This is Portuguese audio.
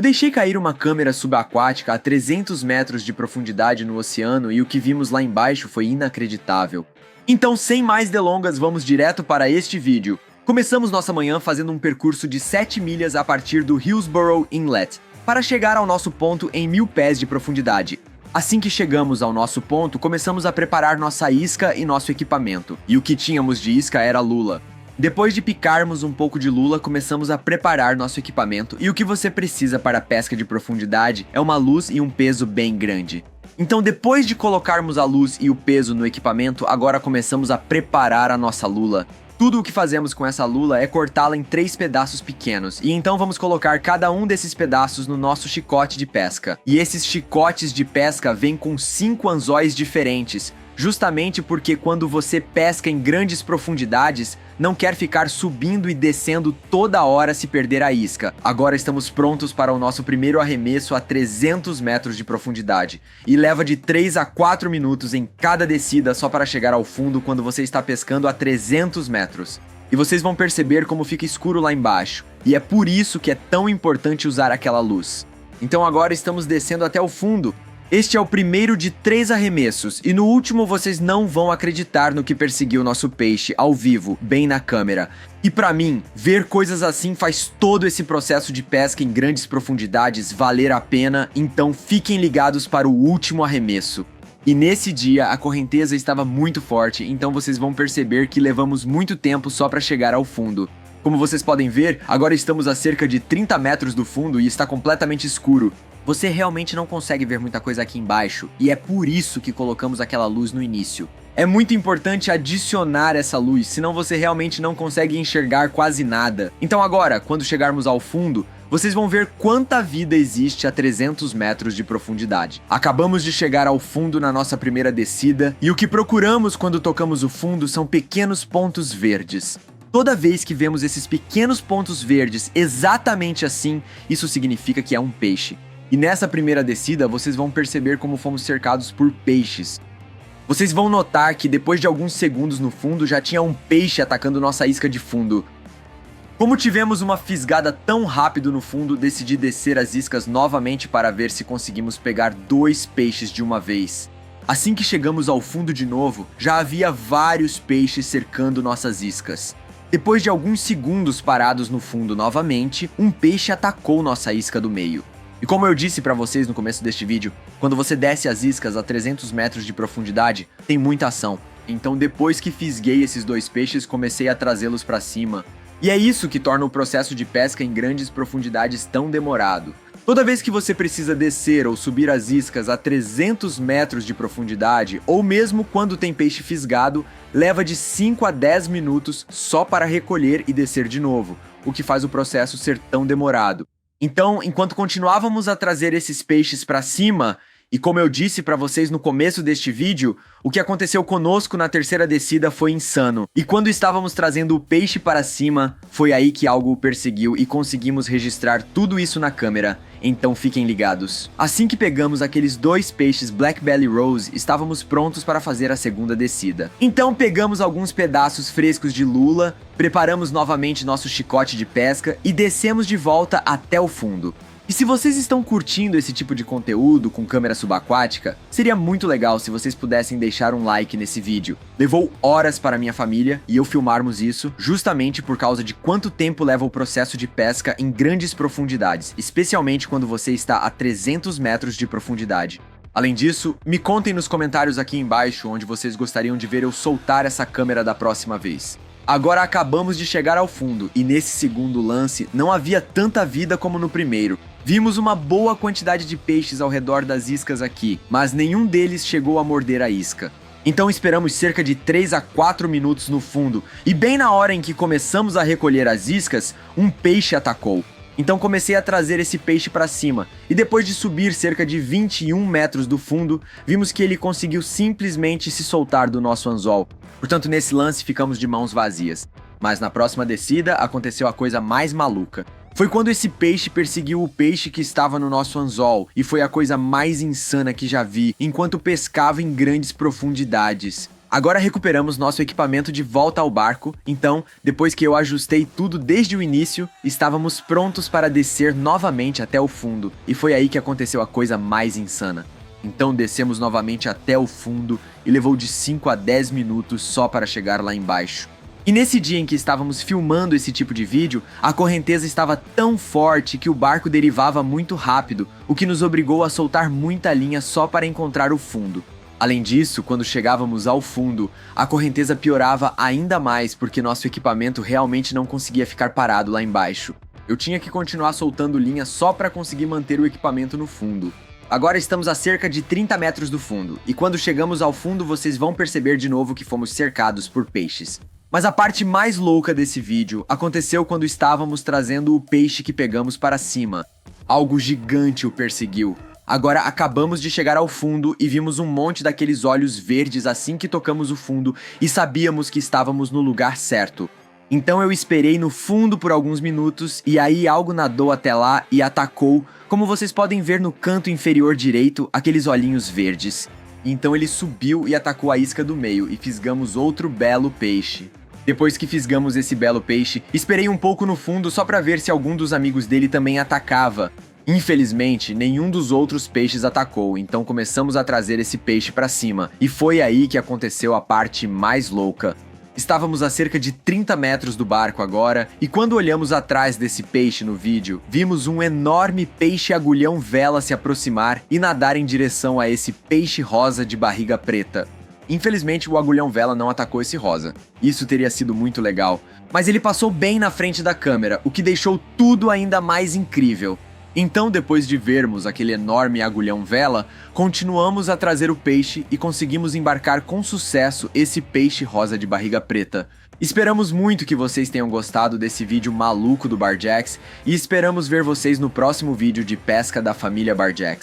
deixei cair uma câmera subaquática a 300 metros de profundidade no oceano e o que vimos lá embaixo foi inacreditável. Então, sem mais delongas, vamos direto para este vídeo. Começamos nossa manhã fazendo um percurso de 7 milhas a partir do Hillsborough Inlet, para chegar ao nosso ponto em 1000 pés de profundidade. Assim que chegamos ao nosso ponto, começamos a preparar nossa isca e nosso equipamento. E o que tínhamos de isca era lula. Depois de picarmos um pouco de lula, começamos a preparar nosso equipamento e o que você precisa para a pesca de profundidade é uma luz e um peso bem grande. Então, depois de colocarmos a luz e o peso no equipamento, agora começamos a preparar a nossa lula. Tudo o que fazemos com essa lula é cortá-la em 3 pedaços pequenos, e então vamos colocar cada um desses pedaços no nosso chicote de pesca. E esses chicotes de pesca vêm com 5 anzóis diferentes, justamente porque quando você pesca em grandes profundidades, não quer ficar subindo e descendo toda hora se perder a isca. Agora estamos prontos para o nosso primeiro arremesso a 300 metros de profundidade. E leva de 3 a 4 minutos em cada descida só para chegar ao fundo quando você está pescando a 300 metros. E vocês vão perceber como fica escuro lá embaixo. E é por isso que é tão importante usar aquela luz. Então agora estamos descendo até o fundo. Este é o primeiro de 3 arremessos, e no último vocês não vão acreditar no que perseguiu nosso peixe, ao vivo, bem na câmera. E pra mim, ver coisas assim faz todo esse processo de pesca em grandes profundidades valer a pena, então fiquem ligados para o último arremesso. E nesse dia, a correnteza estava muito forte, então vocês vão perceber que levamos muito tempo só para chegar ao fundo. Como vocês podem ver, agora estamos a cerca de 30 metros do fundo e está completamente escuro. Você realmente não consegue ver muita coisa aqui embaixo, e é por isso que colocamos aquela luz no início. É muito importante adicionar essa luz, senão você realmente não consegue enxergar quase nada. Então agora, quando chegarmos ao fundo, vocês vão ver quanta vida existe a 300 metros de profundidade. Acabamos de chegar ao fundo na nossa primeira descida, e o que procuramos quando tocamos o fundo são pequenos pontos verdes. Toda vez que vemos esses pequenos pontos verdes exatamente assim, isso significa que é um peixe. E nessa primeira descida, vocês vão perceber como fomos cercados por peixes. Vocês vão notar que depois de alguns segundos no fundo, já tinha um peixe atacando nossa isca de fundo. Como tivemos uma fisgada tão rápido no fundo, decidi descer as iscas novamente para ver se conseguimos pegar 2 peixes de uma vez. Assim que chegamos ao fundo de novo, já havia vários peixes cercando nossas iscas. Depois de alguns segundos parados no fundo novamente, um peixe atacou nossa isca do meio. E como eu disse pra vocês no começo deste vídeo, quando você desce as iscas a 300 metros de profundidade, tem muita ação. Então depois que fisguei esses 2 peixes, comecei a trazê-los pra cima. E é isso que torna o processo de pesca em grandes profundidades tão demorado. Toda vez que você precisa descer ou subir as iscas a 300 metros de profundidade, ou mesmo quando tem peixe fisgado, leva de 5 a 10 minutos só para recolher e descer de novo, o que faz o processo ser tão demorado. Então, enquanto continuávamos a trazer esses peixes para cima, e como eu disse para vocês no começo deste vídeo, o que aconteceu conosco na terceira descida foi insano. E quando estávamos trazendo o peixe para cima, foi aí que algo o perseguiu e conseguimos registrar tudo isso na câmera. Então fiquem ligados. Assim que pegamos aqueles 2 peixes Black Belly Rose, estávamos prontos para fazer a segunda descida. Então pegamos alguns pedaços frescos de lula, preparamos novamente nosso chicote de pesca e descemos de volta até o fundo. E se vocês estão curtindo esse tipo de conteúdo com câmera subaquática, seria muito legal se vocês pudessem deixar um like nesse vídeo. Levou horas para minha família e eu filmarmos isso justamente por causa de quanto tempo leva o processo de pesca em grandes profundidades, especialmente quando você está a 300 metros de profundidade. Além disso, me contem nos comentários aqui embaixo onde vocês gostariam de ver eu soltar essa câmera da próxima vez. Agora acabamos de chegar ao fundo e nesse segundo lance não havia tanta vida como no primeiro. Vimos uma boa quantidade de peixes ao redor das iscas aqui, mas nenhum deles chegou a morder a isca. Então esperamos cerca de 3 a 4 minutos no fundo, e bem na hora em que começamos a recolher as iscas, um peixe atacou. Então comecei a trazer esse peixe para cima, e depois de subir cerca de 21 metros do fundo, vimos que ele conseguiu simplesmente se soltar do nosso anzol. Portanto, nesse lance ficamos de mãos vazias. Mas na próxima descida aconteceu a coisa mais maluca. Foi quando esse peixe perseguiu o peixe que estava no nosso anzol, e foi a coisa mais insana que já vi enquanto pescava em grandes profundidades. Agora recuperamos nosso equipamento de volta ao barco, então, depois que eu ajustei tudo desde o início, estávamos prontos para descer novamente até o fundo, e foi aí que aconteceu a coisa mais insana. Então descemos novamente até o fundo e levou de 5 a 10 minutos só para chegar lá embaixo. E nesse dia em que estávamos filmando esse tipo de vídeo, a correnteza estava tão forte que o barco derivava muito rápido, o que nos obrigou a soltar muita linha só para encontrar o fundo. Além disso, quando chegávamos ao fundo, a correnteza piorava ainda mais porque nosso equipamento realmente não conseguia ficar parado lá embaixo. Eu tinha que continuar soltando linha só para conseguir manter o equipamento no fundo. Agora estamos a cerca de 30 metros do fundo, e quando chegamos ao fundo vocês vão perceber de novo que fomos cercados por peixes. Mas a parte mais louca desse vídeo aconteceu quando estávamos trazendo o peixe que pegamos para cima. Algo gigante o perseguiu. Agora acabamos de chegar ao fundo e vimos um monte daqueles olhos verdes assim que tocamos o fundo e sabíamos que estávamos no lugar certo. Então eu esperei no fundo por alguns minutos e aí algo nadou até lá e atacou, como vocês podem ver no canto inferior direito, aqueles olhinhos verdes. Então ele subiu e atacou a isca do meio e fisgamos outro belo peixe. Depois que fisgamos esse belo peixe, esperei um pouco no fundo só para ver se algum dos amigos dele também atacava. Infelizmente, nenhum dos outros peixes atacou, então começamos a trazer esse peixe para cima, e foi aí que aconteceu a parte mais louca. Estávamos a cerca de 30 metros do barco agora, e quando olhamos atrás desse peixe no vídeo, vimos um enorme peixe agulhão-vela se aproximar e nadar em direção a esse peixe rosa de barriga preta. Infelizmente, o agulhão-vela não atacou esse rosa. Isso teria sido muito legal, mas ele passou bem na frente da câmera, o que deixou tudo ainda mais incrível. Então, depois de vermos aquele enorme agulhão-vela, continuamos a trazer o peixe e conseguimos embarcar com sucesso esse peixe rosa de barriga preta. Esperamos muito que vocês tenham gostado desse vídeo maluco do Barjax e esperamos ver vocês no próximo vídeo de pesca da família Barjax.